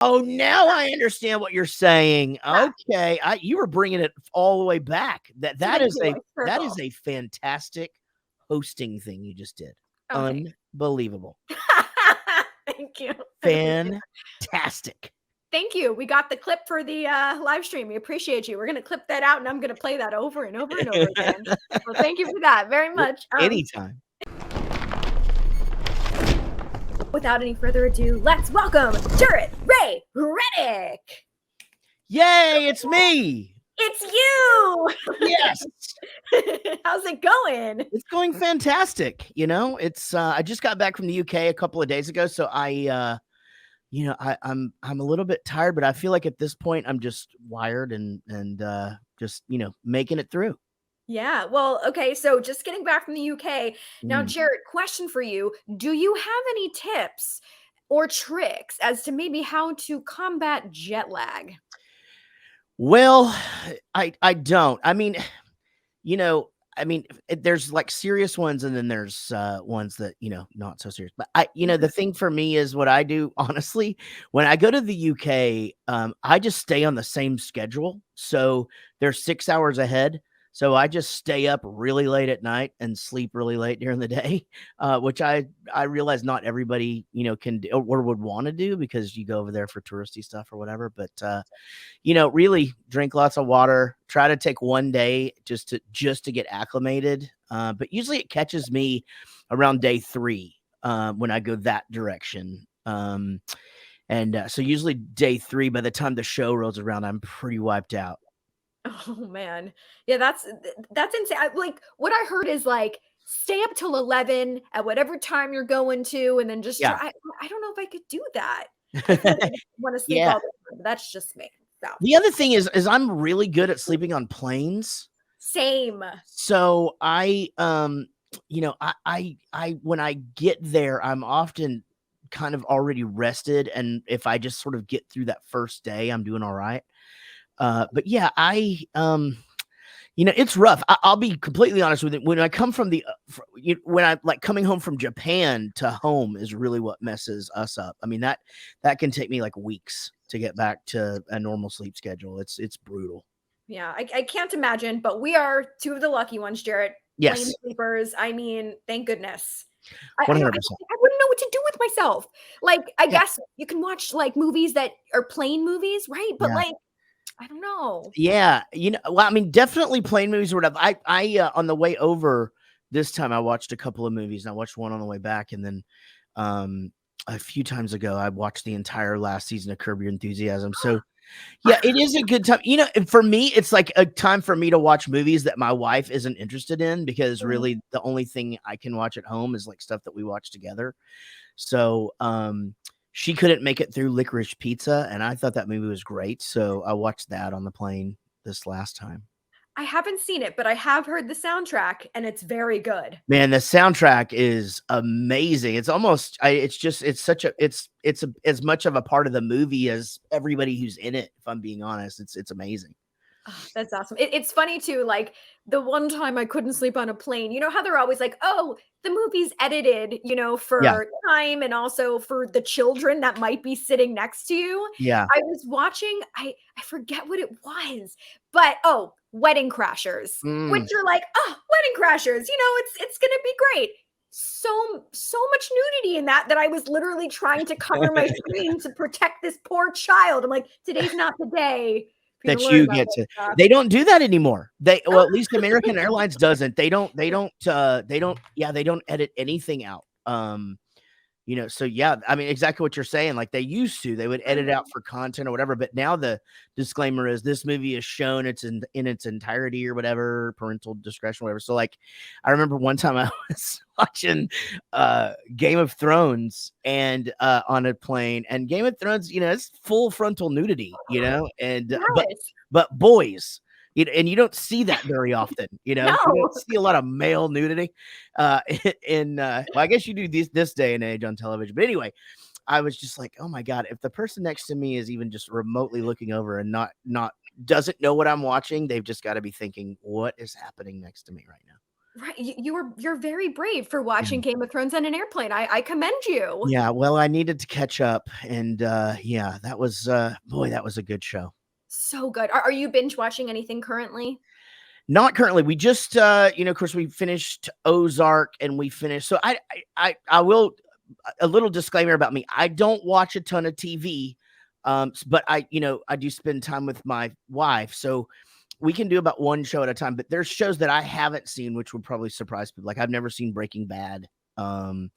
Oh, now I understand what you're saying. Yeah. Okay, you were bringing it all the way back. That That's what I do, I that circle. is a fantastic hosting thing you just did. Oh, thanks. Unbelievable. Thank you. I appreciate it. Fantastic. Thank you. We got the clip for the live stream. We appreciate you. We're gonna clip that out, and I'm gonna play that over and over and over again. Well, thank you for that very much. Anytime. Without any further ado, let's welcome Jaret Reddick. Yay, it's me. It's you. Yes. How's it going? It's going fantastic. You know, it's I just got back from the UK a couple of days ago, so I'm a little bit tired, but I feel like at this point I'm just wired and just, making it through. Yeah. Well, okay. So just getting back from the UK. Now, Jaret, question for you. Do you have any tips or tricks as to maybe how to combat jet lag? Well, I don't. There's like serious ones and then there's ones that, not so serious. But the thing for me is what I do, honestly, when I go to the UK, I just stay on the same schedule. So they're 6 hours ahead. So I just stay up really late at night and sleep really late during the day, which I realize not everybody, can do or would want to do because you go over there for touristy stuff or whatever. But, really drink lots of water, try to take one day just to get acclimated. But usually it catches me around day 3 when I go that direction. So usually day 3, by the time the show rolls around, I'm pretty wiped out. Oh man. Yeah, that's insane. Like what I heard is like stay up till 11 at whatever time you're going to and then just Yeah. I don't know if I could do that. I feel like I want to sleep Yeah. all the time, but that's just me. So. The other thing is I'm really good at sleeping on planes. Same. So I when I get there, I'm often kind of already rested, and if I just sort of get through that first day, I'm doing all right. But yeah, it's rough. I'll be completely honest with you. When I come from when I like coming home from Japan to home is really what messes us up. I mean, that can take me like weeks to get back to a normal sleep schedule. It's brutal. Yeah, I can't imagine, but we are 2 of the lucky ones, Jaret. Yes. Plane sleepers. I mean, thank goodness. 100%. I wouldn't know what to do with myself. Like, I guess you can watch like movies that are plane movies, right? But like, I don't know. Yeah. Well, I mean, definitely plane movies or whatever. I on the way over this time, I watched a couple of movies and I watched one on the way back. And then a few times ago, I watched the entire last season of Curb Your Enthusiasm. So yeah, it is a good time. For me, it's like a time for me to watch movies that my wife isn't interested in because really the only thing I can watch at home is like stuff that we watch together. So, she couldn't make it through Licorice Pizza, and I thought that movie was great, so I watched that on the plane this last time. I haven't seen it, but I have heard the soundtrack, and it's very good. Man, the soundtrack is amazing. It's almost it's as much of a part of the movie as everybody who's in it, if I'm being honest. It's amazing. Oh, that's awesome. It's funny too, like the one time I couldn't sleep on a plane, you know how they're always like, oh, the movie's edited, for time and also for the children that might be sitting next to you. Yeah. I was watching, I forget what it was, but Wedding Crashers, which you're like, oh, Wedding Crashers, it's gonna be great. So much nudity in that I was literally trying to cover my screen to protect this poor child. I'm like, today's not the day. That you get to. They don't do that anymore. At least American Airlines doesn't. They don't edit anything out. So yeah, I mean, exactly what you're saying. Like they used to, they would edit out for content or whatever. But now the disclaimer is this movie is shown in its entirety or whatever, parental discretion, whatever. So like, I remember one time I was watching Game of Thrones and on a plane, and Game of Thrones, it's full frontal nudity, and but boys. And you don't see that very often, You don't see a lot of male nudity. Well, I guess you do this day and age on television. But anyway, I was just like, oh my God, if the person next to me is even just remotely looking over and not doesn't know what I'm watching, they've just got to be thinking, what is happening next to me right now? Right, you're very brave for watching Game of Thrones on an airplane. I commend you. Yeah, well, I needed to catch up, and, yeah, that was, boy, that was a good show. So good. Are you binge watching anything currently? Not currently. We just, of course, we finished Ozark, and we finished so I will a little disclaimer about me. I don't watch a ton of TV, but I do spend time with my wife, so we can do about one show at a time, but there's shows that I haven't seen, which would probably surprise people. Like I've never seen Breaking Bad. And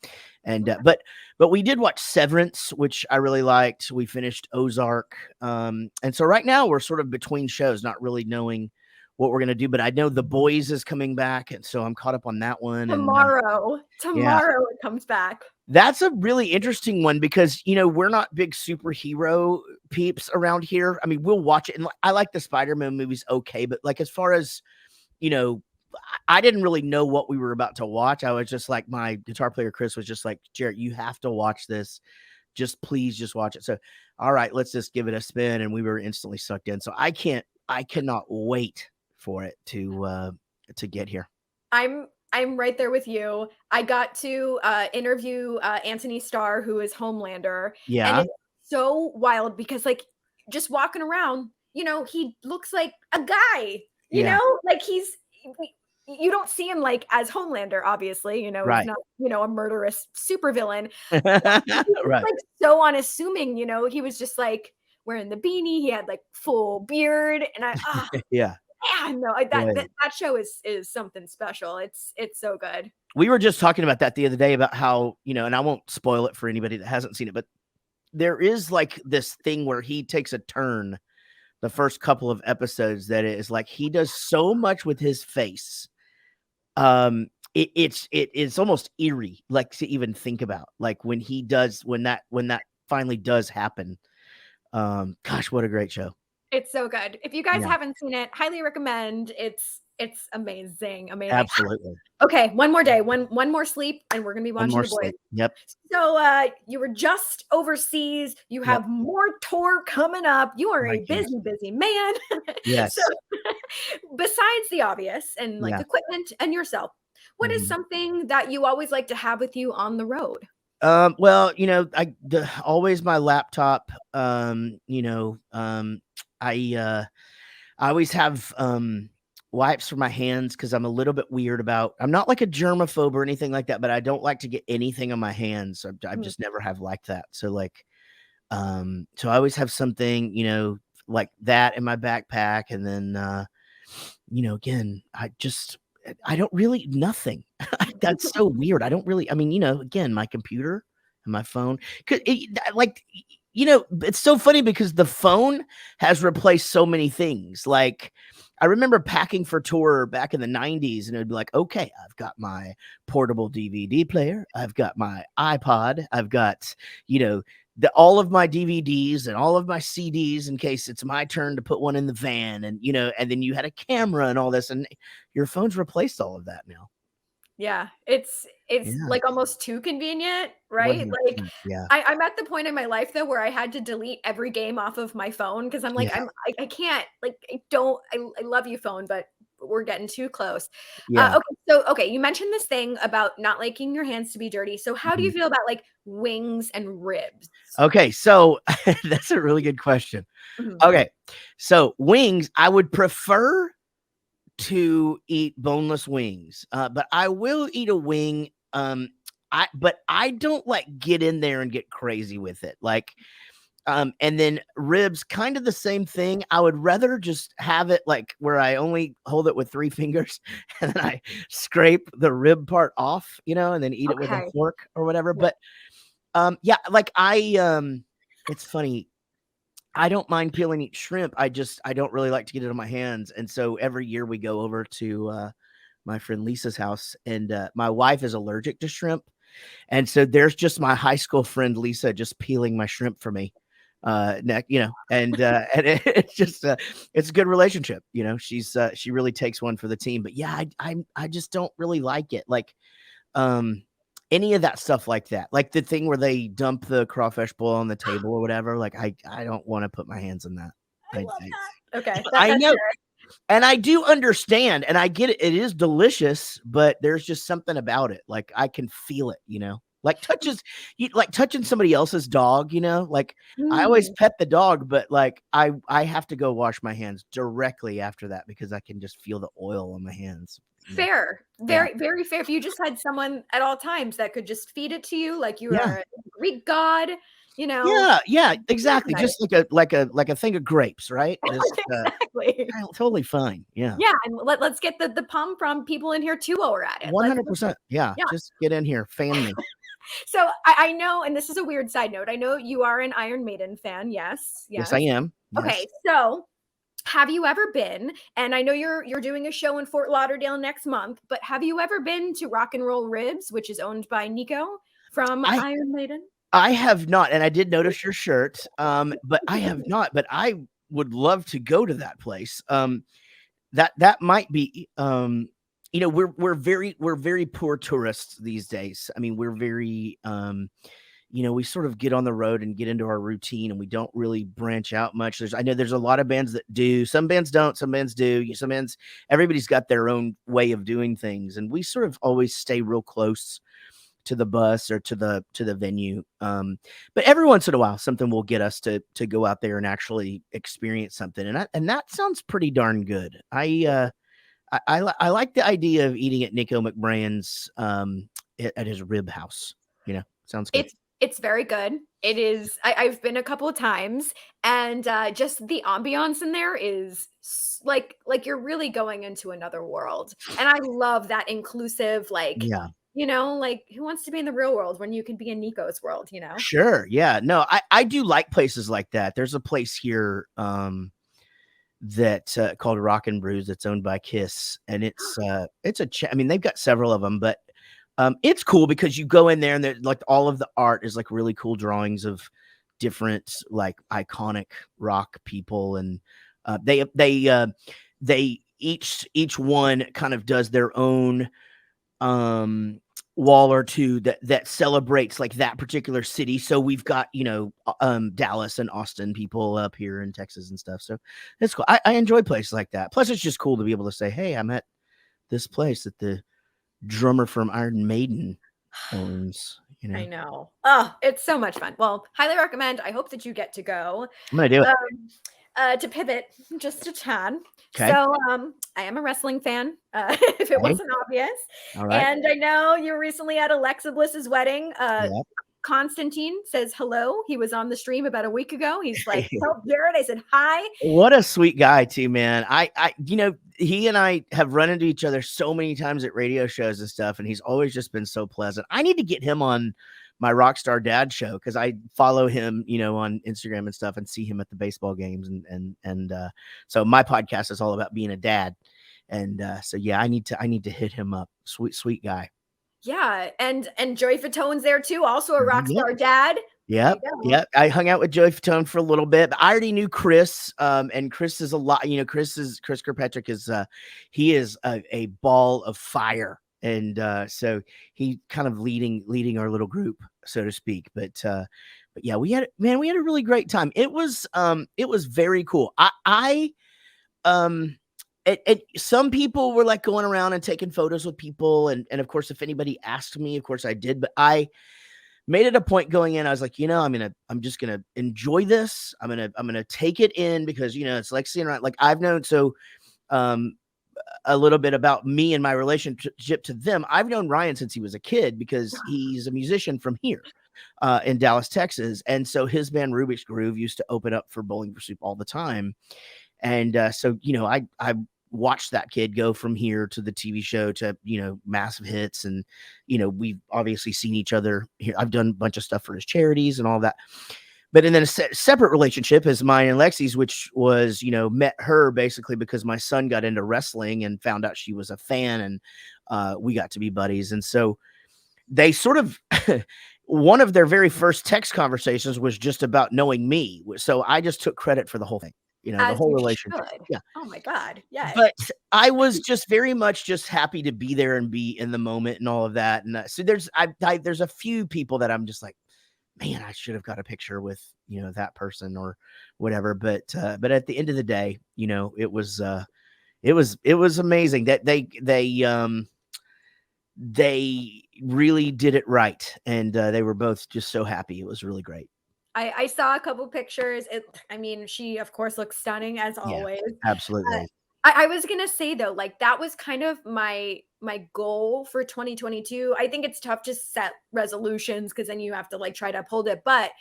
but we did watch Severance, which I really liked. We finished Ozark. And so right now we're sort of between shows, not really knowing what we're gonna do. But I know The Boys is coming back, and so I'm caught up on that one. Tomorrow. Yeah. Tomorrow it comes back. That's a really interesting one because, we're not big superhero peeps around here. I mean, we'll watch it, and I like the Spider-Man movies, okay, but like as far as, I didn't really know what we were about to watch. I was just like, my guitar player Chris was just like, Jaret, you have to watch this. Please just watch it. So, all right, let's just give it a spin, and we were instantly sucked in. So I cannot wait for it to get here. I'm right there with you. I got to interview Anthony Starr, who is Homelander. Yeah. And it's so wild because, like, just walking around, he looks like a guy, you know, like you don't see him like as Homelander, obviously, Right. he's not, a murderous supervillain. Right. Like so unassuming, he was just like wearing the beanie. He had like full beard, and Yeah. no, that show is something special. It's so good. We were just talking about that the other day about how, and I won't spoil it for anybody that hasn't seen it, but there is like this thing where he takes a turn the first couple of episodes that is like he does so much with his face. It's almost eerie, like to even think about, like when that finally does happen. Gosh, what a great show. It's so good. If you guys haven't seen it, highly recommend. It's amazing. Absolutely. Okay, one more day, one more sleep, and we're gonna be watching The Boys. Sleep. Yep. So you were just overseas. You have more tour coming up. You are a busy man. Yes. So besides the obvious and like equipment and yourself, what is something that you always like to have with you on the road? Well, always my laptop. I always have wipes for my hands because I'm a little bit weird about. I'm not like a germaphobe or anything like that, but I don't like to get anything on my hands. I just never have liked that. So like, so I always have something, like that in my backpack, and then, again, I don't really nothing. That's so weird. I don't really. I mean, again, my computer and my phone. It's so funny because the phone has replaced so many things. Like, I remember packing for tour back in the 90s, and it'd be like, okay, I've got my portable DVD player. I've got my iPod. I've got, all of my DVDs and all of my CDs in case it's my turn to put one in the van. And, and then you had a camera and all this, and your phone's replaced all of that now. Yeah, it's like almost too convenient, right? Like, I'm at the point in my life though where I had to delete every game off of my phone because I'm like, I can't, like, I love you, phone, but we're getting too close. Okay, you mentioned this thing about not liking your hands to be dirty. So how do you feel about like wings and ribs? Okay, so that's a really good question. Okay, so wings, I would prefer to eat boneless wings, but I will eat a wing. But I don't like get in there and get crazy with it. Like, and then ribs, kind of the same thing. I would rather just have it like where I only hold it with 3 fingers and then I scrape the rib part off, and then eat it with a fork or whatever. But like it's funny. I don't mind peel and eat shrimp. I don't really like to get it on my hands. And so every year we go over to my friend Lisa's house, and my wife is allergic to shrimp. And so there's just my high school friend Lisa just peeling my shrimp for me. And it's just it's a good relationship. She really takes one for the team. But yeah, I just don't really like it. Like any of that stuff like that, like the thing where they dump the crawfish bowl on the table or whatever. Like I don't want to put my hands in that. I love that. Okay, I know. And I do understand, and I get it. It is delicious, but there's just something about it. Like I can feel it, like like touching somebody else's dog, like I always Mm. pet the dog, but like I have to go wash my hands directly after that because I can just feel the oil on my hands. Fair. Yeah. Very, very fair. If you just had someone at all times that could just feed it to you like you Yeah. are a Greek god, Yeah. Yeah. that's Exactly. nice. Just like a thing of grapes, right? Just Exactly. totally fine. Yeah. Yeah, and let's get the pum from people in here too while we're at it. Let's 100%. Yeah. yeah. Just get in here. Fan me. So I know, and this is a weird side note. I know you are an Iron Maiden fan. Yes, Yes, yes. I am. Okay, Yes. so have you ever been, and I know you're doing a show in Fort Lauderdale next month, but have you ever been to Rock and Roll Ribs, which is owned by Nico from I Iron Maiden? I have not, and I did notice your shirt, but I have not, but I would love to go to that place. That might be, we're very poor tourists these days. I mean, we're very, we sort of get on the road and get into our routine, and we don't really branch out much. I know there's a lot of bands that do. Some bands don't. Some bands do. Some bands, everybody's got their own way of doing things, and we sort of always stay real close to the bus or to the venue. But every once in a while, something will get us to go out there and actually experience something, and that sounds pretty darn good. I like the idea of eating at Nico McBrain's at his rib house. Sounds good. It's very good. It is. I've been a couple of times, and just the ambiance in there is like you're really going into another world. And I love that inclusive, like Yeah. like who wants to be in the real world when you can be in Nico's world? Sure. Yeah. No, I do like places like that. There's a place here that called Rock and Brews that's owned by Kiss, and it's I mean, they've got several of them, but it's cool because you go in there and like all of the art is like really cool drawings of different like iconic rock people, and they each one kind of does their own wall or two that celebrates like that particular city. So we've got Dallas and Austin people up here in Texas and stuff. So it's cool. I enjoy places like that. Plus, it's just cool to be able to say, "Hey, I'm at this place that the drummer from Iron Maiden owns." I know. Oh, it's so much fun. Well, highly recommend. I hope that you get to go. I'm gonna do it. To pivot just a tad. Okay. So I am a wrestling fan, if it wasn't obvious. All right. And I know you're recently at Alexa Bliss's wedding. Yeah. Constantine says hello. He was on the stream about a week ago. He's like, "Oh, Jared." I said, "Hi." What a sweet guy too, man. He and I have run into each other so many times at radio shows and stuff, and he's always just been so pleasant. I need to get him on my Rockstar Dad show because I follow him, on Instagram and stuff, and see him at the baseball games, and so my podcast is all about being a dad, and so yeah, I need to hit him up. Sweet guy. Yeah, and Joey Fatone's there too, also a Rockstar Dad. Yep. I hung out with Joey Fatone for a little bit, but I already knew Chris. And Chris is a lot. Chris Kirkpatrick is he is a ball of fire, and so he kind of leading our little group, so to speak. But yeah, we had a really great time. It was very cool. Some people were like going around and taking photos with people, and of course, if anybody asked me, of course I did, but I made it a point going in. I was like, I'm just gonna enjoy this. I'm gonna take it in because it's like seeing around. Like I've known a little bit about me and my relationship to them. I've known Ryan since he was a kid because he's a musician from here in Dallas, Texas, and so his band Rubik's Groove used to open up for Bowling for Soup all the time, and so I watched that kid go from here to the TV show to, massive hits. And, we've obviously seen each other here. I've done a bunch of stuff for his charities and all that. But and then a separate relationship is mine and Lexi's, which was, met her basically because my son got into wrestling and found out she was a fan, and we got to be buddies. And so they sort of, one of their very first text conversations was just about knowing me. So I just took credit for the whole thing. The whole relationship. Should. Yeah. Oh my God. Yeah. But I was just very much just happy to be there and be in the moment and all of that. And so there's a few people that I'm just like, man, I should have got a picture with, that person or whatever. But at the end of the day, it was It was amazing that they really did it right, and they were both just so happy. It was really great. I saw a couple pictures. I mean, she of course looks stunning as Yeah, always. absolutely. I was gonna say though, like that was kind of my goal for 2022. I think it's tough to set resolutions because then you have to like try to uphold it. But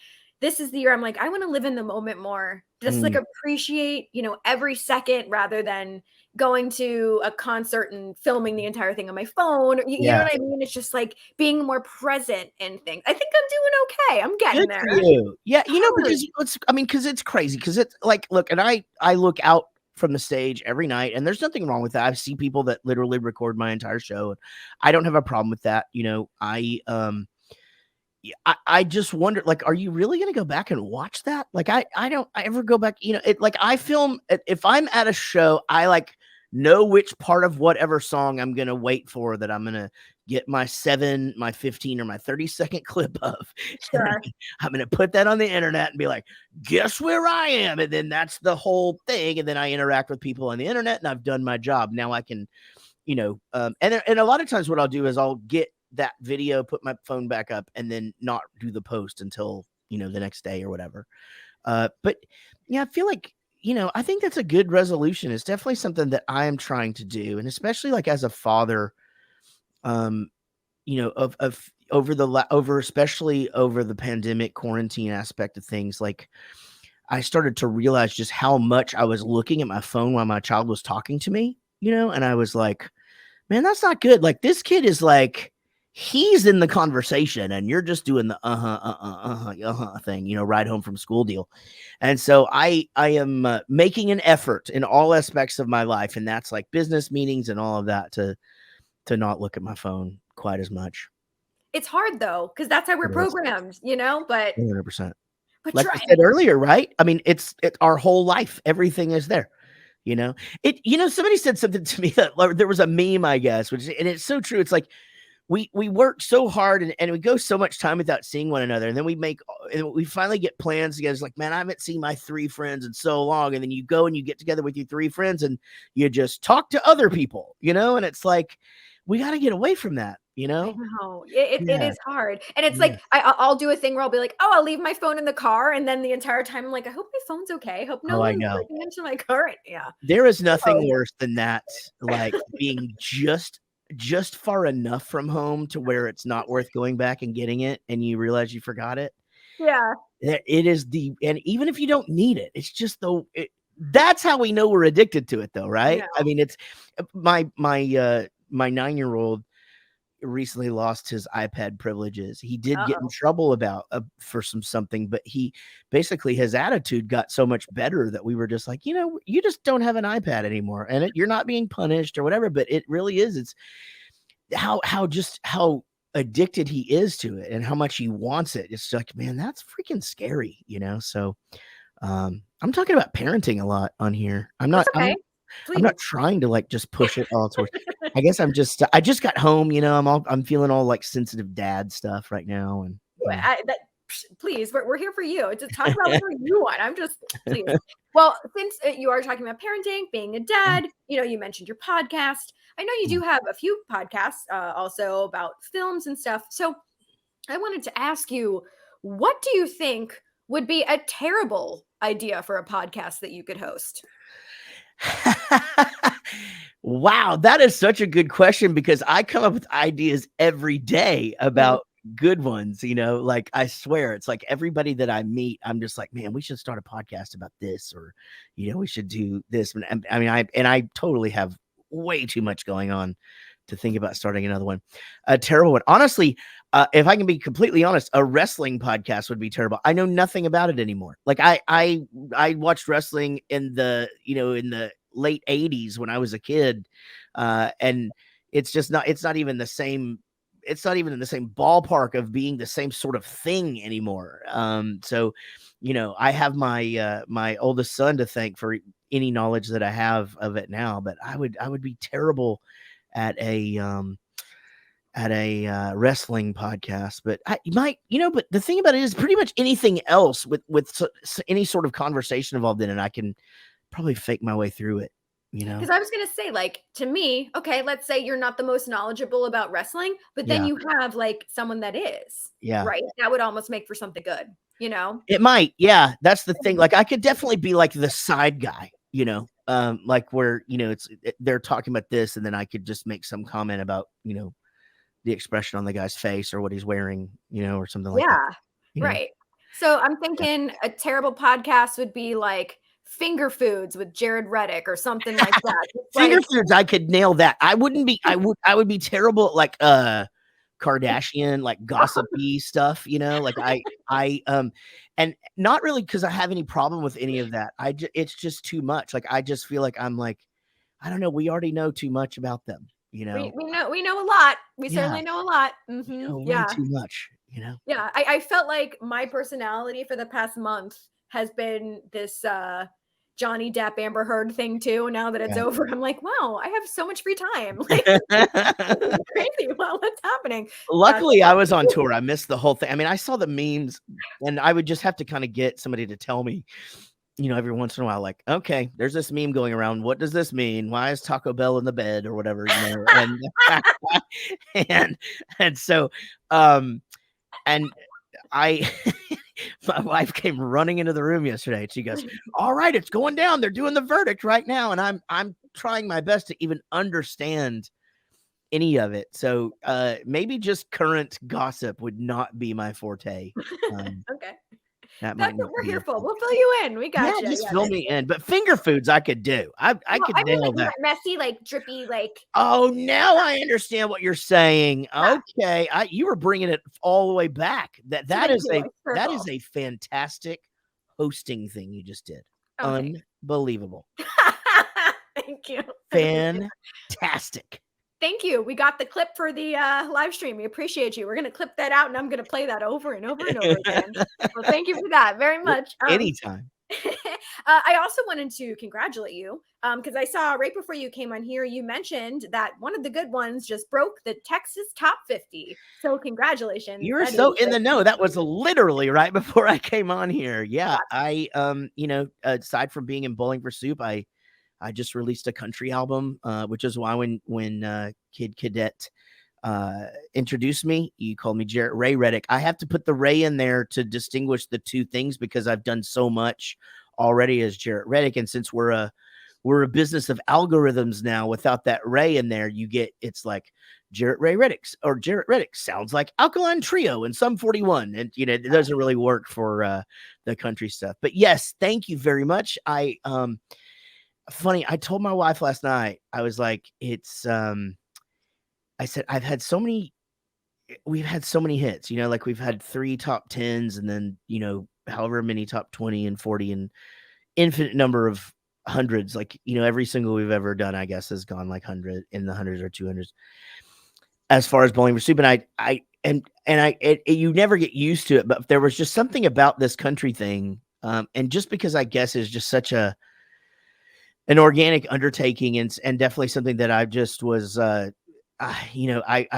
this is the year I'm like, I want to live in the moment more. Just like appreciate, every second rather than going to a concert and filming the entire thing on my phone. You know Yeah. what I mean? It's just like being more present in things. I think I'm doing okay. I'm getting Good there. for you. Yeah, Hard. because it's crazy, because it's like, look, and I look out from the stage every night, and there's nothing wrong with that. I see people that literally record my entire show, and I don't have a problem with that. I just wonder, like, are you really gonna go back and watch that? Like, I don't ever go back, like I film if I'm at a show, I like know which part of whatever song I'm gonna wait for, that I'm gonna get my 7, my 15, or my 30-second clip of. Sure. I'm gonna put that on the internet and be like, guess where I am? And then that's the whole thing. And then I interact with people on the internet, and I've done my job. Now I can, and a lot of times what I'll do is I'll get that video, put my phone back up, and then not do the post until, the next day or whatever. But yeah, I feel like, I think that's a good resolution. It's definitely something that I am trying to do. And especially like as a father, especially over the pandemic quarantine aspect of things, like I started to realize just how much I was looking at my phone while my child was talking to me, and I was like, man, that's not good. Like, this kid is like, he's in the conversation and you're just doing the thing, ride home from school deal. And so I am making an effort in all aspects of my life, and that's like business meetings and all of that, to not look at my phone quite as much. It's hard though, because that's how we're programmed, but 100%. but Like try. I said earlier, right? I mean, it's our whole life. Everything is there. Somebody said something to me that there was a meme, I guess, and it's so true. It's like, we work so hard and we go so much time without seeing one another. And then we finally get plans together. It's like, man, I haven't seen my 3 friends in so long. And then you go and you get together with your 3 friends and you just talk to other people, and it's like, we got to get away from that, I know. It Yeah. is hard. And it's Yeah. like, I'll do a thing where I'll be like, oh, I'll leave my phone in the car. And then the entire time I'm like, I hope my phone's okay. I hope no Oh, I one's know. breaking into my car. Yeah. There is nothing So worse than that, like being just far enough from home to where it's not worth going back and getting it, and you realize you forgot it. yeah. It is and even if you don't need it, it's just that's how we know we're addicted to it, though, right? Yeah. I mean, it's my 9-year-old recently lost his iPad privileges. He did get in trouble about for something, but he basically, his attitude got so much better that we were just like, you just don't have an iPad anymore, and you're not being punished or whatever. But it really is. It's how addicted he is to it and how much he wants it. It's like, man, that's freaking scary, So I'm talking about parenting a lot on here. I'm not. Okay. I'm not trying to like just push it all towards. I guess I just got home, I'm feeling all like sensitive dad stuff right now. And please, we're here for you. Just talk about whatever you want. I'm just, please. Well, since you are talking about parenting, being a dad, you mentioned your podcast. I know you do have a few podcasts also about films and stuff. So I wanted to ask you, what do you think would be a terrible idea for a podcast that you could host? Wow, that is such a good question, because I come up with ideas every day about good ones, like I swear, it's like everybody that I meet, I'm just like, man, we should start a podcast about this, or we should do this. And I mean, I totally have way too much going on to think about starting another one. A terrible one, honestly. If I can be completely honest, a wrestling podcast would be terrible. I know nothing about it anymore. Like I watched wrestling in the late 80s when I was a kid, and it's not even the same. It's not even in the same ballpark of being the same sort of thing anymore. So, I have my oldest son to thank for any knowledge that I have of it now. But I would be terrible at a wrestling podcast. But but the thing about it is, pretty much anything else with any sort of conversation involved in it, I can probably fake my way through it. you know? Because I was gonna say, like, to me, okay, let's say you're not the most knowledgeable about wrestling, but then Yeah. you have, like, someone that is, Yeah. right? That would almost make for something good, you know? It might. Yeah. That's the thing. Like, I could definitely be like the side guy, like where, they're talking about this, and then I could just make some comment about, the expression on the guy's face or what he's wearing, or something like that, Yeah, you know? right. So I'm Yeah. thinking a terrible podcast would be like Finger Foods with Jared Reddick or something like that. It's Finger like foods, I could nail that. I would be terrible at like Kardashian, like gossipy stuff, like and not really because I have any problem with any of that. It's just too much. Like I just feel like I'm like, I don't know, we already know too much about them, we know a lot. We Yeah, certainly know a lot. way Yeah. too much. Yeah. I felt like my personality for the past month has been this Johnny Depp Amber Heard thing too. Now that it's Yeah. over, I'm like, wow, I have so much free time. Like this is crazy. Wow, what's happening? Luckily, I was on tour. I missed the whole thing. I mean, I saw the memes, and I would just have to kind of get somebody to tell me, every once in a while, like, okay, there's this meme going around. What does this mean? Why is Taco Bell in the bed or whatever? And and so, and I, my wife came running into the room yesterday, and she goes, "All right, it's going down. They're doing the verdict right now," and I'm trying my best to even understand any of it. So maybe just current gossip would not be my forte. Okay. That That's might what not we're be here it. for. We'll fill you in. We Yeah, got you. just Yeah, fill me in. But finger foods I could do. I could I mean, nail like that. messy, like drippy, like Oh, now I understand what you're saying. yeah. Okay, you were bringing it all the way back. That Thank you. I that circle. is a fantastic hosting thing you just did. Oh, thanks. Unbelievable. Thank you. Fantastic. Thank you. We got the clip for the live stream. We appreciate you. We're gonna clip that out, and I'm gonna play that over and over and over again. Well, thank you for that very much. Anytime. I also wanted to congratulate you because I saw right before you came on here, you mentioned that one of the good ones just broke the Texas top 50. So congratulations. You're That so is in the like know. That was literally right before I came on here. Yeah, I aside from being in Bowling for Soup, I just released a country album, which is why when Kid Cadet introduced me, you called me Jaret Reddick. I have to put the Ray in there to distinguish the two things because I've done so much already as Jaret Reddick, and since we're a business of algorithms now, without that Ray in there, it's like Jaret Reddick or Jaret Reddick sounds like Alkaline Trio in Sum 41, and it doesn't really work for the country stuff. But yes, thank you very much. Funny, I told my wife last night, I was like, I said, we've had so many hits, like we've had 3 top 10s and then, however many top 20 and 40 and infinite number of hundreds, like, every single we've ever done, I guess, has gone like 100 in the hundreds or 200s as far as Bowling for Soup. And you never get used to it, but there was just something about this country thing. And just because I guess is just such an organic undertaking and definitely something that I just was, I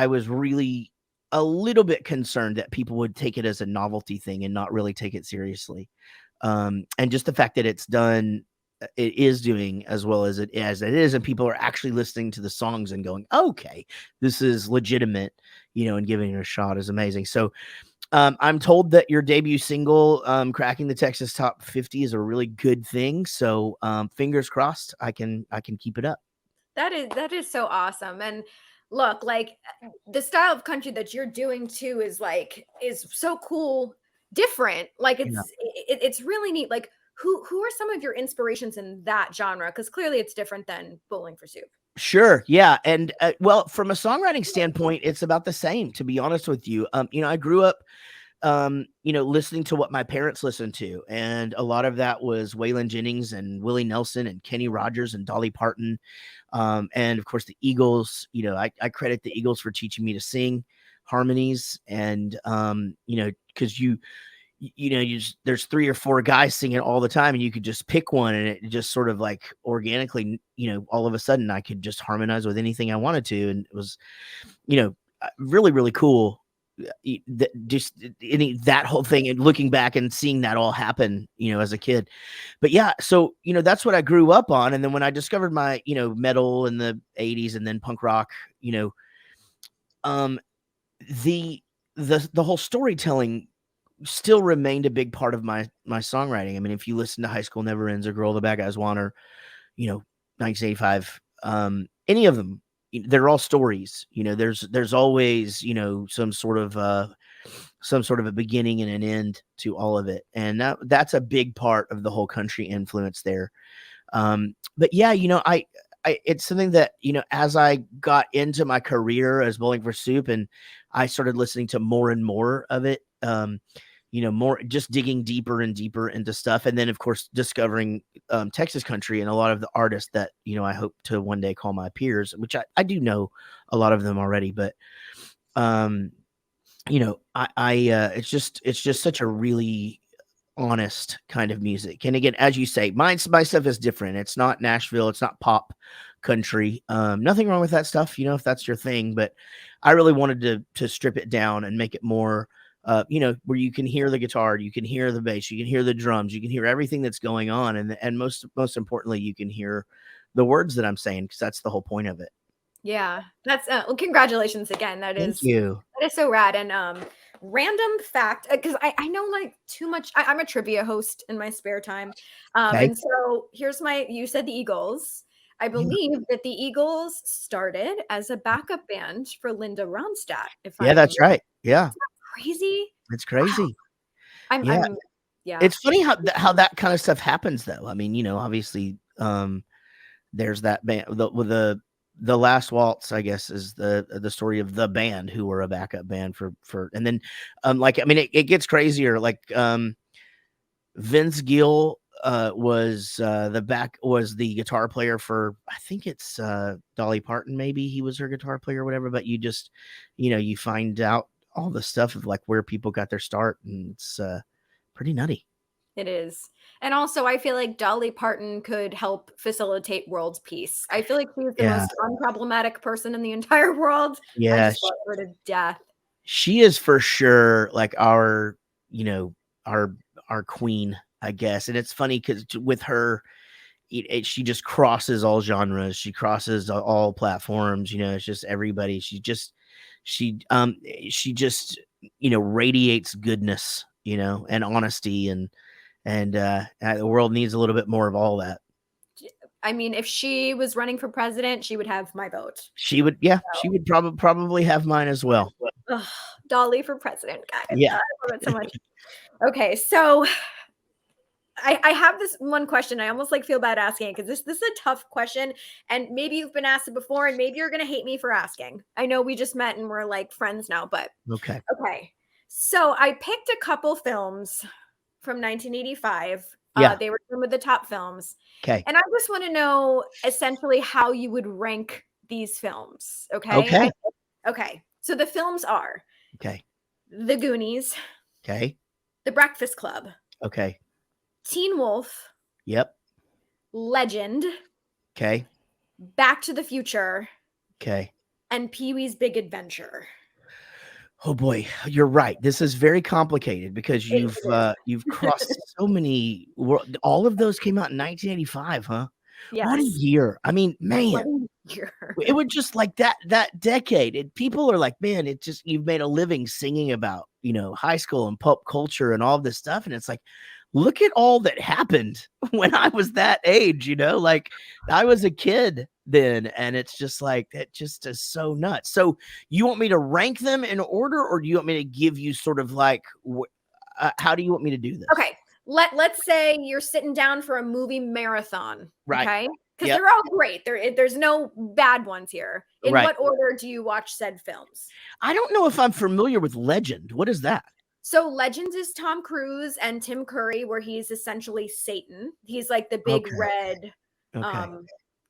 was really a little bit concerned that people would take it as a novelty thing and not really take it seriously. And just the fact that it is doing as well as it is, and people are actually listening to the songs and going, okay, this is legitimate, and giving it a shot is amazing. So I'm told that your debut single, cracking the Texas top 50, is a really good thing. So fingers crossed I can keep it up. That is so awesome. And look, like the style of country that you're doing too is so cool, different. Like it's really neat. Like who are some of your inspirations in that genre? Because clearly it's different than Bowling for Soup. Sure. Yeah. And well, from a songwriting standpoint, it's about the same, to be honest with you. I grew up, listening to what my parents listened to. And a lot of that was Waylon Jennings and Willie Nelson and Kenny Rogers and Dolly Parton. And of course the Eagles, I credit the Eagles for teaching me to sing harmonies. And, cause there's 3 or 4 guys singing all the time and you could just pick one and it just sort of like organically, all of a sudden I could just harmonize with anything I wanted to. And it was, really, really cool. that whole thing, and looking back and seeing that all happen, as a kid. But yeah, so that's what I grew up on. And then when I discovered my metal in the 80s and then punk rock, um the whole storytelling still remained a big part of my songwriting. I mean, if you listen to High School Never Ends or Girl the Bad Guys Want, or 1985, any of them, they're all stories. There's always some sort of a beginning and an end to all of it, and that's a big part of the whole country influence there. But yeah, I it's something that as I got into my career as Bowling for Soup, and I started listening to more and more of it, more just digging deeper and deeper into stuff. And then of course discovering Texas country and a lot of the artists that I hope to one day call my peers, which I do know a lot of them already. But it's just such a really honest kind of music. And again, as you say, my stuff is different. It's not Nashville, it's not pop country. Nothing wrong with that stuff, if that's your thing. But I really wanted to strip it down and make it more where you can hear the guitar, you can hear the bass, you can hear the drums, you can hear everything that's going on, and most importantly, you can hear the words that I'm saying, because that's the whole point of it. Yeah, that's well, congratulations again. Thank you. That is so rad. And random fact, because I know like too much. I'm a trivia host in my spare time, Okay. and so here's you said the Eagles. I believe that the Eagles started as a backup band for Linda Ronstadt. That's right. Yeah. Crazy. It's crazy. Yeah. It's funny how that kind of stuff happens, though. I mean, obviously, there's that band with the Last Waltz, I guess, is the story of the band who were a backup band for, and then, it gets crazier. Like, Vince Gill was the guitar player for, I think it's Dolly Parton. Maybe he was her guitar player or whatever. But you just, you find out all the stuff of like where people got their start, and it's pretty nutty. It is. And also, I feel like Dolly Parton could help facilitate world peace. I feel like she's the most unproblematic person in the entire world. Yeah. I just love her to death. She is for sure like our queen, I guess. And it's funny because with her, she just crosses all genres. She crosses all platforms. It's just everybody. She just radiates goodness, and honesty, and the world needs a little bit more of all that. I mean, if she was running for president, she would have my vote. She would, yeah, so. She would probably have mine as well. Ugh, Dolly for president, guys. Yeah, I love it so much. Okay, so I have this one question. I almost feel bad asking it, because this is a tough question, and maybe you've been asked it before, and maybe you're gonna hate me for asking. I know we just met and we're like friends now, but okay. So I picked a couple films from 1985. Yeah. They were some of the top films. Okay. And I just want to know essentially how you would rank these films. Okay. Okay. So the films are The Goonies. Okay. The Breakfast Club. Okay. Teen Wolf. Yep. Legend. Okay. Back to the Future. Okay. And Pee-wee's Big Adventure. Oh boy, you're right. This is very complicated because you've crossed so many. All of those came out in 1985, huh? Yes. What a year! I mean, man, it was just like that decade. And people are like, man, it just, you've made a living singing about high school and pop culture and all this stuff, and it's like, look at all that happened when I was that age. Like I was a kid then, and it's just like, it just is so nuts. So you want me to rank them in order, or do you want me to give you sort of like how do you want me to do this? Okay, let's say you're sitting down for a movie marathon, right? Okay, because they're all great. There's no bad ones here. In what order do you watch said films? I don't know if I'm familiar with Legend. What is that? So Legends is Tom Cruise and Tim Curry, where he's essentially Satan. He's like the big red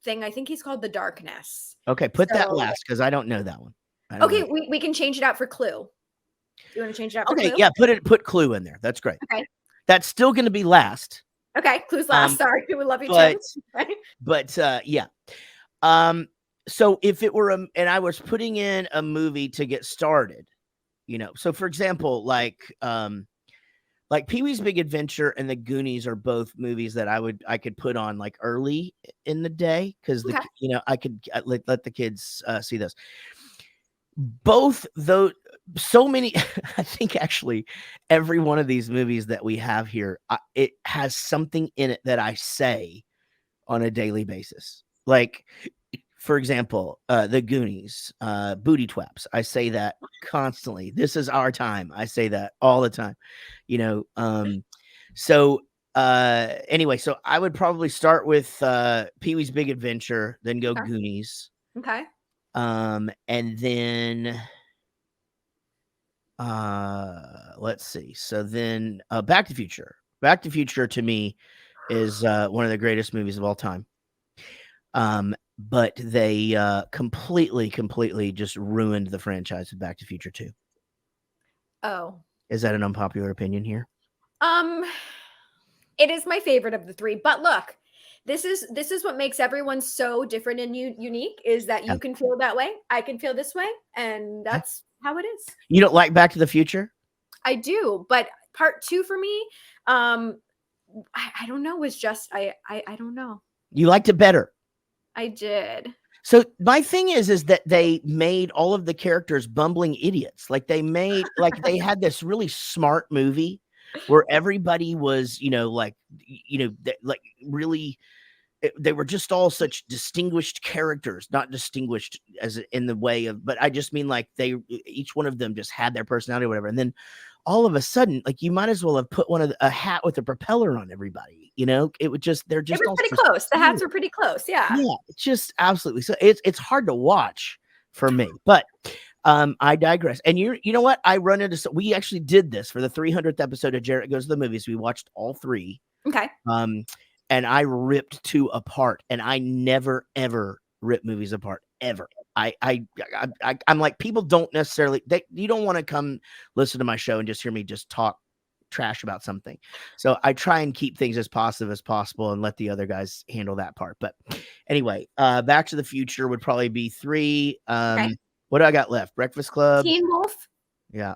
thing. I think he's called The Darkness. Okay, put that last, because I don't know that one. Okay, we can change it out for Clue. Do you want to change it out for Clue? Okay, yeah, put Clue in there. That's great. Okay. That's still going to be last. Okay, Clue's last. Sorry, we love you too. But yeah. So if it were and I was putting in a movie to get started, you know. So for example, like Pee-wee's Big Adventure and The Goonies are both movies that I could put on like early in the day because Okay. you know I could let the kids see those. Both though, so many. I think actually every one of these movies that we have here, it has something in it that I say on a daily basis. Like, for example, The Goonies, booty twaps. I say that constantly. This is our time. I say that all the time. You know, so anyway, so I would probably start with Pee-wee's Big Adventure, then go Okay. Goonies. Okay. And then let's see. So then Back to the Future. Back to the Future to me is one of the greatest movies of all time. But they completely just ruined the franchise with Back to the Future 2. Oh. Is that an unpopular opinion here? It is my favorite of the three, but look, this is what makes everyone so different and unique is that Yeah. you can feel that way, I can feel this way, and that's how it is. You don't like Back to the Future? I do, but part 2 for me, I don't know, was just I don't know. You liked it better. I did. So my thing is that they made all of the characters bumbling idiots. Like they had this really smart movie where everybody was, you know, like really, they were just all such distinguished characters, not distinguished as in the way of, but I just mean like each one of them just had their personality or whatever. And then all of a sudden, like you might as well have put a hat with a propeller on everybody, you know, they're just It was all pretty so close. The hats stupid. were pretty close. Yeah. Yeah, it's just absolutely. So it's hard to watch for me, but I digress. And you know what? I run into, we actually did this for the 300th episode of Jaret Goes to the Movies. We watched all 3. Okay. And I ripped 2 apart, and I never ever rip movies apart ever. I'm like, people don't necessarily, you don't want to come listen to my show and just hear me just talk trash about something. So I try and keep things as positive as possible and let the other guys handle that part. But anyway, Back to the Future would probably be 3. Okay. What do I got left? Breakfast Club. Teen Wolf. Yeah.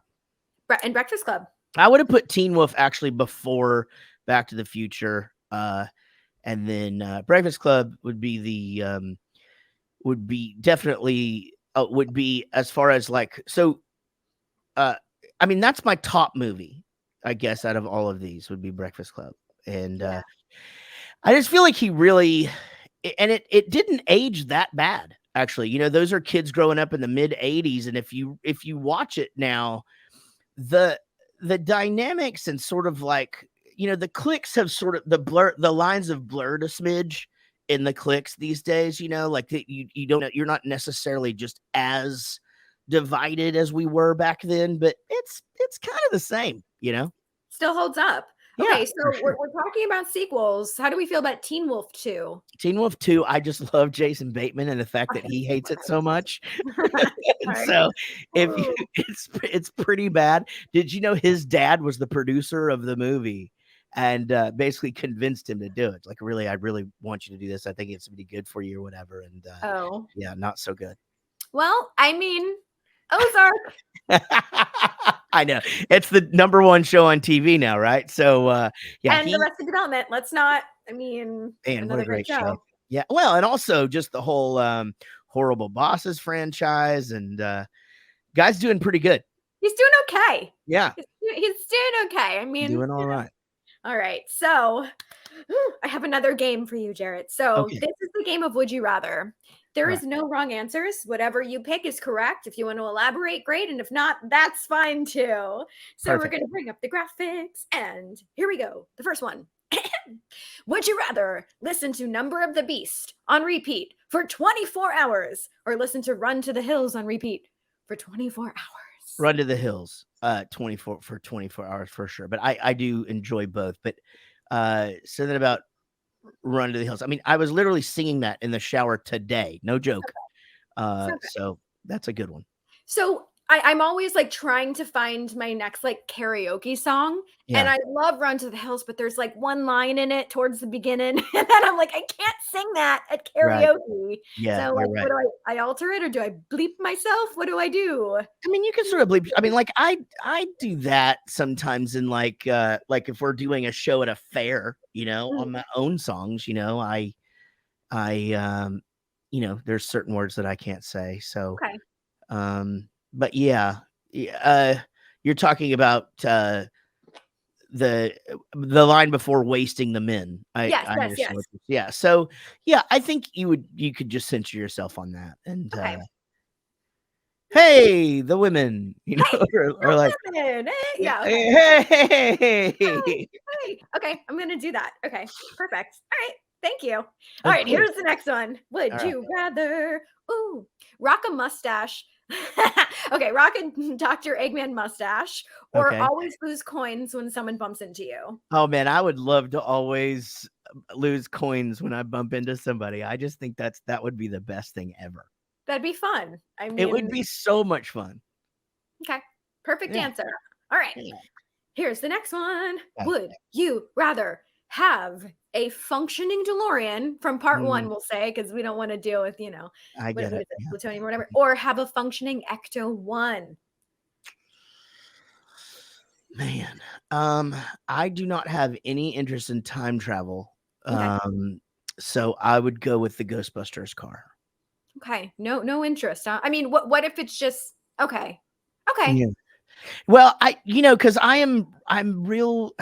And Breakfast Club. I would have put Teen Wolf actually before Back to the Future. And then Breakfast Club would be would be definitely would be as far as like, so I mean, that's my top movie, I guess, out of all of these would be Breakfast Club. And I just feel like he really, and it didn't age that bad, actually. You know, those are kids growing up in the mid 80s. And if you watch it now, the dynamics and sort of like, you know, the cliques have sort of the lines have blurred a smidge in the cliques these days, you know, like you're not necessarily just as divided as we were back then, but it's kind of the same, you know. Still holds up. Yeah, Okay, so sure. we're talking about sequels. How do we feel about Teen Wolf 2? Teen Wolf 2, I just love Jason Bateman and the fact that he hates it so much. And so it's pretty bad. Did you know his dad was the producer of the movie and basically convinced him to do it? Like, really, I really want you to do this. I think it's really good for you or whatever. And yeah, not so good. Well, I mean, Ozark. I know. It's the #1 show on TV now, right? So yeah. And Arrested Development. Let's not, I mean, and what a great show. show. Yeah. Well, and also just the whole Horrible Bosses franchise, and guy's doing pretty good. He's doing okay. Yeah. He's doing okay. I mean, doing all right. All right. So I have another game for you, Jaret. So this is the game of Would You Rather. There is no wrong answers. Whatever you pick is correct. If you want to elaborate, great. And if not, that's fine too. So we're going to bring up the graphics. And here we go. The first one. Would you rather listen to Number of the Beast on repeat for 24 hours or listen to Run to the Hills on repeat for 24 hours? Run to the Hills 24 hours for sure. But I do enjoy both. But something about Run to the Hills. I mean, I was literally singing that in the shower today. No joke. So that's a good one. So I'm always like trying to find my next like karaoke song. And Yeah. I love Run to the Hills, but there's like one line in it towards the beginning. And then I'm like, I can't sing that at Right. karaoke. Yeah, So you're like, what right. do I alter it or do I bleep myself? What do I do? I mean, you can sort of believe. I mean, like I do that sometimes in like if we're doing a show at a fair, on Mm, my own songs, I there's certain words that I can't say. So, okay. but yeah, you're talking about the line before wasting the men. I Yes, I yes, understand yes. what yeah. So yeah, I think you could just censor yourself on that and Okay. hey, the women, Hey, or like women. yeah, Yeah, okay. Hey, hey. hey. Okay, I'm gonna do that. Okay, perfect. All right, thank you. All Of right, course. here's the next one. All Would right. you rather, ooh, rock a mustache? Okay, rock a Dr. Eggman mustache, or Okay. always lose coins when someone bumps into you. Oh man, I would love to always lose coins when I bump into somebody. I just think that would be the best thing ever. That'd be fun. I It would mean, be so much fun. okay, perfect Yeah. answer. All right, Yeah. here's the next one. Yeah. Would you rather have a functioning DeLorean from part Mm, one, we'll say, because we don't want to deal with, I get what it. is it, Yeah. plutonium or whatever, or have a functioning Ecto one? Man, I do not have any interest in time travel. Okay. So I would go with the Ghostbusters car. Okay. No interest. Huh? I mean, what if it's just okay. Okay. Yeah. Well, because I'm real.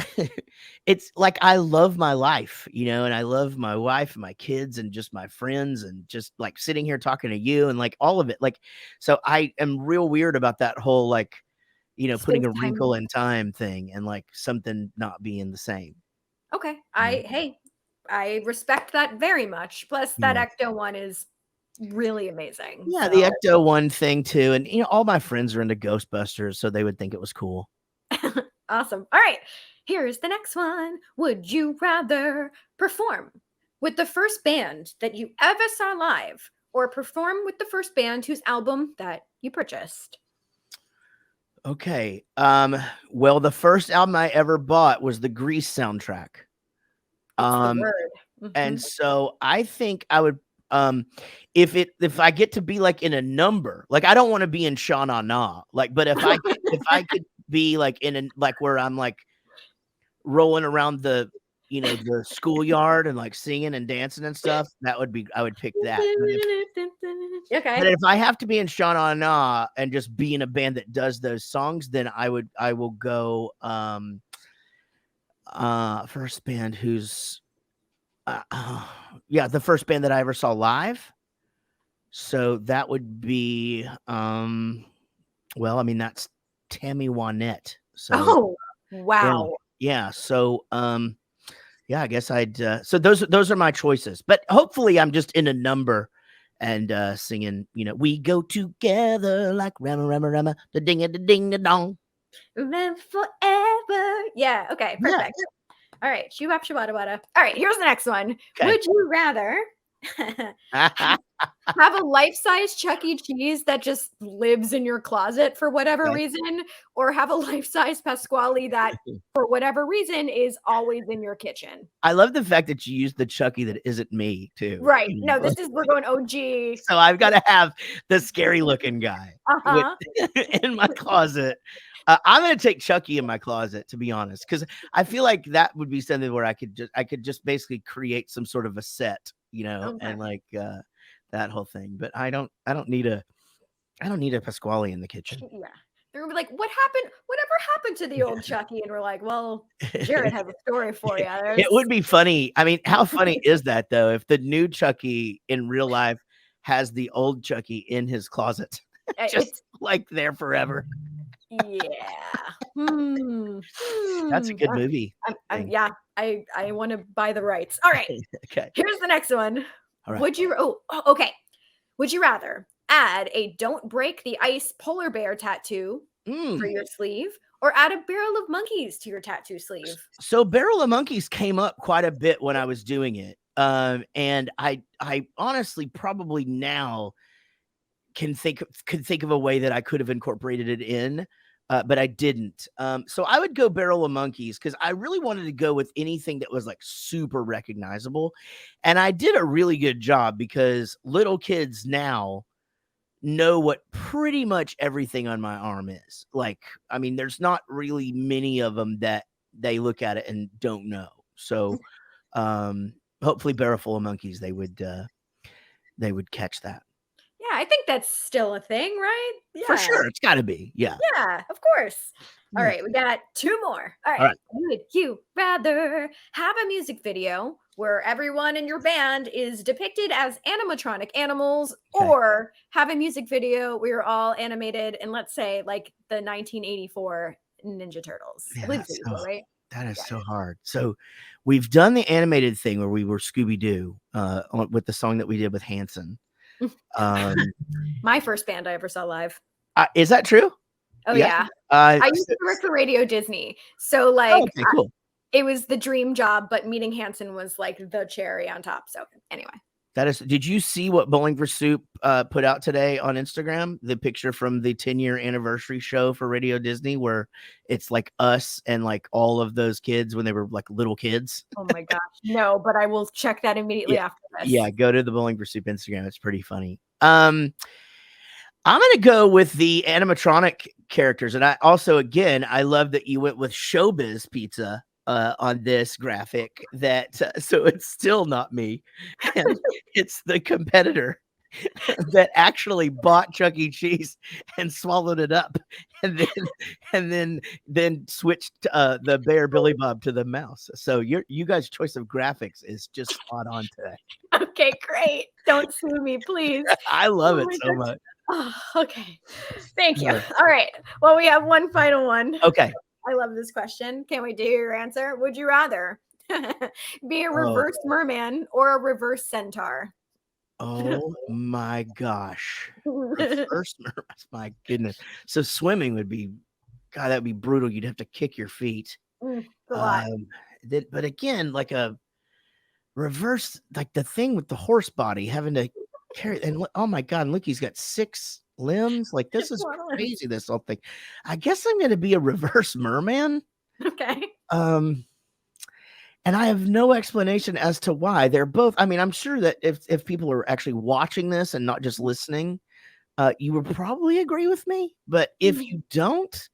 It's like I love my life, and I love my wife and my kids and just my friends and just like sitting here talking to you and like all of it. Like, so I am real weird about that whole like, putting Space a wrinkle time. in time thing and like something not being the same. Okay. Yeah. I respect that very much. Plus that Yeah. Ecto one is really amazing. Yeah, the So Ecto One thing too, and all my friends are into Ghostbusters, so they would think it was cool. awesome. All right. Here's the next one. Would you rather perform with the first band that you ever saw live or perform with the first band whose album that you purchased? Okay. Well, the first album I ever bought was the Grease soundtrack. It's the Um, word. and Mhm. so I think I would if I get to be like in a number, like I don't want to be in Sha Na Na, like, but if I could be like in an like where I'm like rolling around the schoolyard and like singing and dancing and stuff, I would pick that. But Okay. if I have to be in Sha Na Na and just be in a band that does those songs, then I will go first band who's yeah, the first band that I ever saw live. So that would be well, I mean that's Tammy Wynette. So Oh, yeah. wow. Yeah, so yeah, I guess I'd so those are my choices. But hopefully I'm just in a number and singing, we go together like Rama Rama Rama, the ding a ding a dong. Live forever. Yeah. Okay. Yeah. Perfect. All right. Shoo-wop, shoo-wada, wada. All right. Here's the next one. Okay. Would you rather have a life-size Chuck E. Cheese that just lives in your closet for whatever Okay. reason, or have a life-size Pasquale that, for whatever reason, is always in your kitchen? I love the fact that you used the Chucky that isn't me too. Right. No, we're going OG. So I've got to have the scary looking guy with Uh-huh. in my closet. I'm gonna take Chucky in my closet, to be honest, because I feel like that would be something where I could just basically create some sort of a set, Okay. and like that whole thing. But I don't need a Pasquale in the kitchen. Yeah. They're gonna be like, "What happened? Whatever happened to the old Chucky?" And we're like, "Well, Jared has a story for you. It would be funny. I mean, how funny There's is that though? If the new Chucky in real life has the old Chucky in his closet, just it's like there forever. yeah. That's a good movie. I'm Thing. yeah, I wanna buy the rights. All right, Okay. here's the next one. All right. Okay. Would you rather add a "Don't break the ice" polar bear tattoo for Mm. your sleeve or add a barrel of monkeys to your tattoo sleeve? So Barrel of Monkeys came up quite a bit when I was doing it. And I honestly probably now could think of a way that I could have incorporated it in, but I didn't. So I would go Barrel of Monkeys because I really wanted to go with anything that was like super recognizable, and I did a really good job because little kids now know what pretty much everything on my arm is. Like, I mean, there's not really many of them that they look at it and don't know. So, hopefully, Barrel Full of Monkeys, they would catch that. Yeah, I think that's still a thing, right? Yeah. For sure, it's got to be. Yeah. Yeah, of course. All Yeah. right, we got 2 more. All right. right. Would you rather have a music video where everyone in your band is depicted as animatronic animals, Okay. or have a music video where you're all animated in, let's say, like the 1984 Ninja Turtles? I Yeah, believe that's it's 84, right? that is Yeah. so hard. So we've done the animated thing where we were Scooby-Doo with the song that we did with Hanson. My first band I ever saw live. Is that true? Oh yeah. I used to work for Radio Disney. So like okay, cool. it was the dream job, but meeting Hanson was like the cherry on top. So anyway. That is. Did you see what Bowling for Soup put out today on Instagram? The picture from the 10-year anniversary show for Radio Disney, where it's like us and like all of those kids when they were like little kids. Oh my gosh, no! But I will check that immediately after this. Yeah, go to the Bowling for Soup Instagram. It's pretty funny. I'm gonna go with the animatronic characters, and I also, again, I love that you went with Showbiz Pizza on this graphic. That so it's still not me, and it's the competitor that actually bought Chuck E. Cheese and swallowed it up, and then switched the bear Billy Bob to the mouse. So you guys' choice of graphics is just spot on today. Okay, great. Don't sue me, please. I love it so gosh. much. Oh, okay. Thank you. Yeah. All right. Well, we have one final one. Okay. I love this question. Can't wait to hear your answer. Would you rather be a reverse merman or a reverse centaur? Oh my gosh. Reverse my goodness. So swimming would be, God, that'd be brutal. You'd have to kick your feet. A lot. But again, like a reverse, like the thing with the horse body having to carry, and oh my God, look, he's got 6 limbs. Like, this is crazy, this whole thing. I guess I'm gonna be a reverse merman. Okay. And I have no explanation as to why. They're both, I mean, I'm sure that if people are actually watching this and not just listening, you would probably agree with me. But if you don't,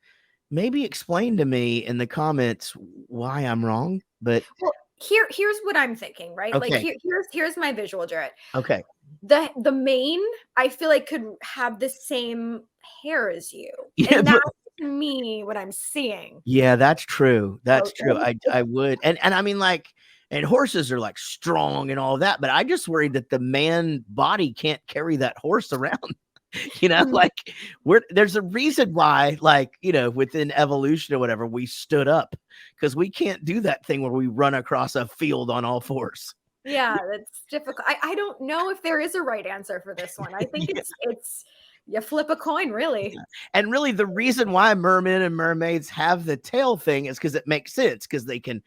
maybe explain to me in the comments why I'm wrong. But well, here's what I'm thinking, right? Okay. Like here's my visual, Jaret. Okay. The mane, I feel like, could have the same hair as you. Yeah, and that's to me what I'm seeing. Yeah, that's true. That's Okay. true. I would. And I mean, like, and horses are like strong and all that, but I just worried that the man body can't carry that horse around. Like there's a reason why, like, within evolution or whatever, we stood up, because we can't do that thing where we run across a field on all fours. Yeah, that's difficult. I don't know if there is a right answer for this one. I think it's you flip a coin, really. Yeah. And really, the reason why mermen and mermaids have the tail thing is because it makes sense, because they can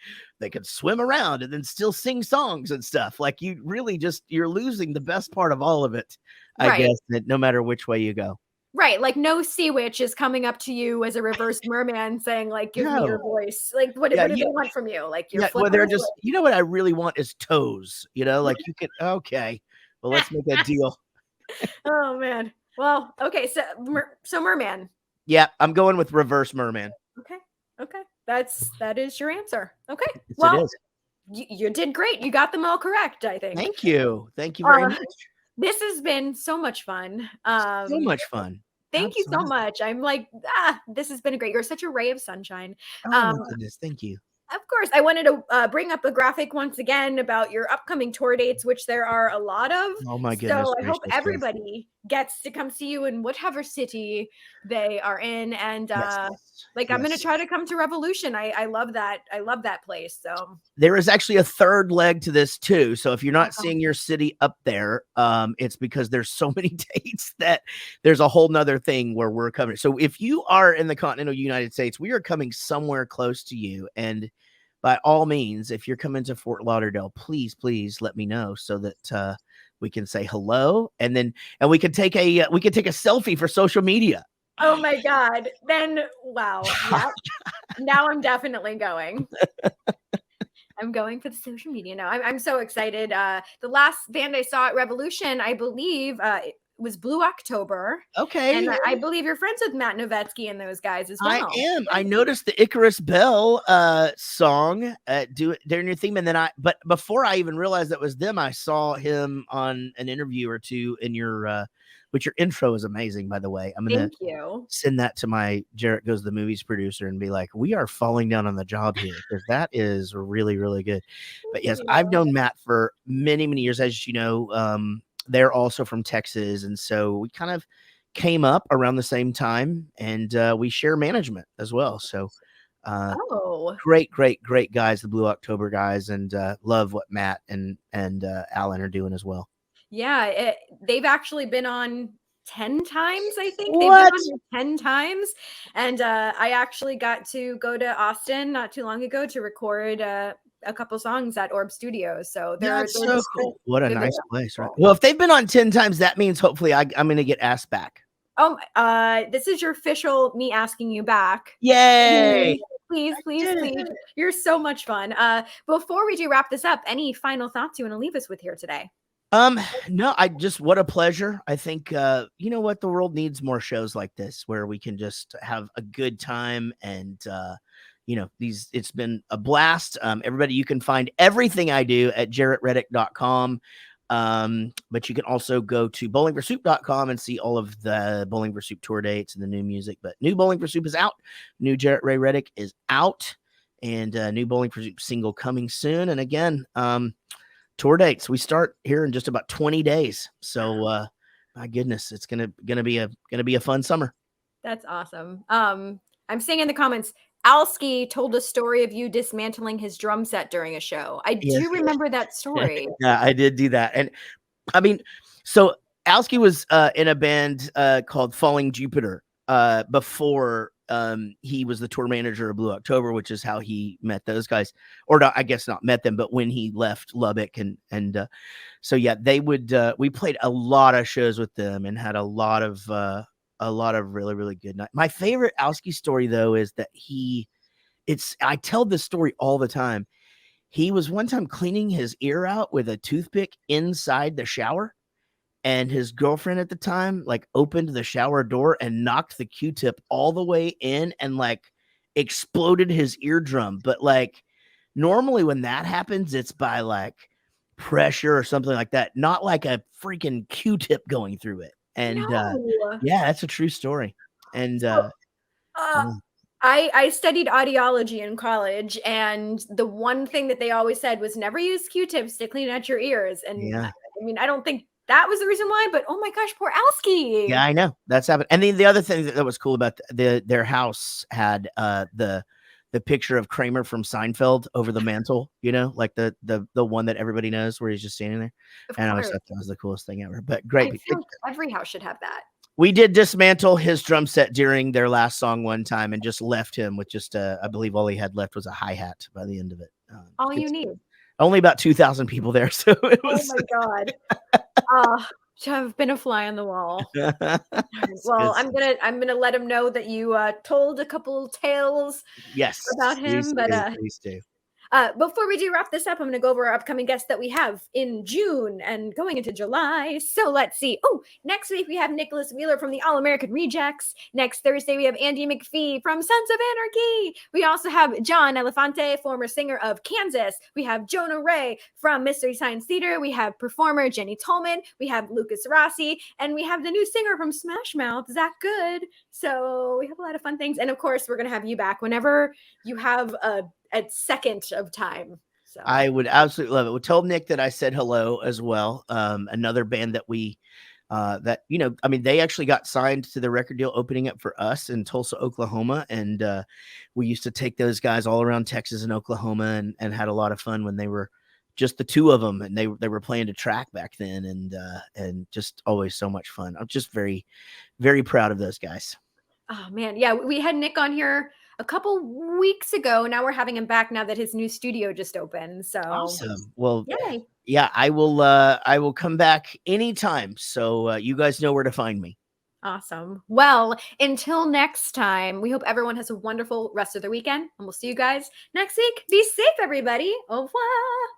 swim around and then still sing songs and stuff. Like, you really you're losing the best part of all of it, I guess, that no matter which way you go. Right. Like, no sea witch is coming up to you as a reverse merman saying, like, give me your voice. Like, what do they want from you? Like, you're well, they're just, what I really want is toes, like you could, okay, well, let's make a deal. Oh, man. Well, okay. So merman. Yeah, I'm going with reverse merman. Okay. That is your answer. Okay. Yes, well, it is. You did great. You got them all correct, I think. Thank you very much. This has been so much fun. So much fun. Thank you so much. I'm like, this has been great. You're such a ray of sunshine. Oh my goodness, thank you. Of course, I wanted to bring up a graphic once again about your upcoming tour dates, which there are a lot of. Oh my goodness. So I hope everybody gets to come see you in whatever city they are in. And I'm going to try to come to Revolution. I love that. I love that place. So there is actually a third leg to this too. So if you're not seeing your city up there, it's because there's so many dates that there's a whole nother thing where we're coming. So if you are in the continental United States, we are coming somewhere close to you. And by all means, if you're coming to Fort Lauderdale, please let me know so that We can say hello, and we can take a selfie for social media. Oh my God. Then, wow. Yep. Now I'm definitely going. I'm going for the social media now. I'm so excited. The last band I saw at Revolution, I believe, it was Blue October. Okay. And I believe you're friends with Matt Novetsky and those guys as well. I am. I noticed the Icarus Bell song during your theme, and then but before I even realized that was them, I saw him on an interview or two in your which your intro is amazing, by the way. I'm gonna send that to my Jaret Goes to the Movies producer and be like, we are falling down on the job here, because that is really, really good. But yes, I've known Matt for many, many years, as you know. They're also from Texas, and so we kind of came up around the same time, and we share management as well. So great guys, the Blue October guys, and love what Matt and Alan are doing as well. Yeah, they've actually been on 10 times, I think. What? They've been on 10 times. And I actually got to go to Austin not too long ago to record a couple songs at Orb Studios. So they're so cool. What a nice place, right? Well, if they've been on 10 times, that means hopefully I'm going to get asked back. Oh, this is your official me asking you back. Yay! Please. You're so much fun. Before we do wrap this up, any final thoughts you want to leave us with here today? No, what a pleasure. I think, you know what, the world needs more shows like this where we can just have a good time. And, it's been a blast. Everybody, you can find everything I do at jaretreddick.com. But you can also go to bowlingforsoup.com and see all of the Bowling for Soup tour dates and the new music. But new Bowling for Soup is out. New Jaret Ray Reddick is out, and new Bowling for Soup single coming soon. And again, tour dates, we start here in just about 20 days. So, my goodness, it's gonna be a fun summer. That's awesome. I'm seeing in the comments, Alski told a story of you dismantling his drum set during a show. I do remember that story. Yeah, I did do that. And I mean, so Alski was in a band called Falling Jupiter before he was the tour manager of Blue October, which is how he met those guys. Or not, I guess not met them, but when he left Lubbock and so yeah, they would we played a lot of shows with them and had a lot of really, really good nights. My favorite Alski story though is that I tell this story all the time. He was one time cleaning his ear out with a toothpick inside the shower, and his girlfriend at the time opened the shower door and knocked the Q-tip all the way in and exploded his eardrum. But normally when that happens, it's by pressure or something like that, not a freaking Q-tip going through it. And yeah, that's a true story. And I studied audiology in college, and the one thing that they always said was never use Q-tips to clean out your ears. And I mean, I don't think that was the reason why, but oh my gosh, poor Alski. Yeah, I know that's happened. And the other thing that was cool about their house had the picture of Kramer from Seinfeld over the mantle, the one that everybody knows where he's just standing there. And I always thought that was the coolest thing ever. But great. I feel like every house should have that. We did dismantle his drum set during their last song one time and just left him with just I believe all he had left was a hi-hat by the end of it. All you need. Only about 2,000 people there, so it was. Oh my God. I've been a fly on the wall. Well, I'm gonna let him know that you told a couple tales about him. Please do. Before we do wrap this up, I'm going to go over our upcoming guests that we have in June and going into July. So let's see. Oh, next week we have Nicholas Wheeler from the All-American Rejects. Next Thursday we have Andy McPhee from Sons of Anarchy. We also have John Elefante, former singer of Kansas. We have Jonah Ray from Mystery Science Theater. We have performer Jenny Tolman. We have Lucas Rossi. And we have the new singer from Smash Mouth, Zach Good. So we have a lot of fun things. And of course, we're going to have you back whenever you have a second of time. So I would absolutely love it. We told Nick that I said hello as well. Another band that they actually got signed to the record deal opening up for us in Tulsa, Oklahoma. And we used to take those guys all around Texas and Oklahoma and had a lot of fun when they were just the two of them, and they were playing to track back then, and just always so much fun. I'm just very, very proud of those guys. Oh man. Yeah. We had Nick on here a couple weeks ago. Now we're having him back now that his new studio just opened. So Awesome. Well, yay. yeah, I will come back anytime. So you guys know where to find me. Awesome. Well, until next time, we hope everyone has a wonderful rest of the weekend, and we'll see you guys next week. Be safe, everybody. Au revoir.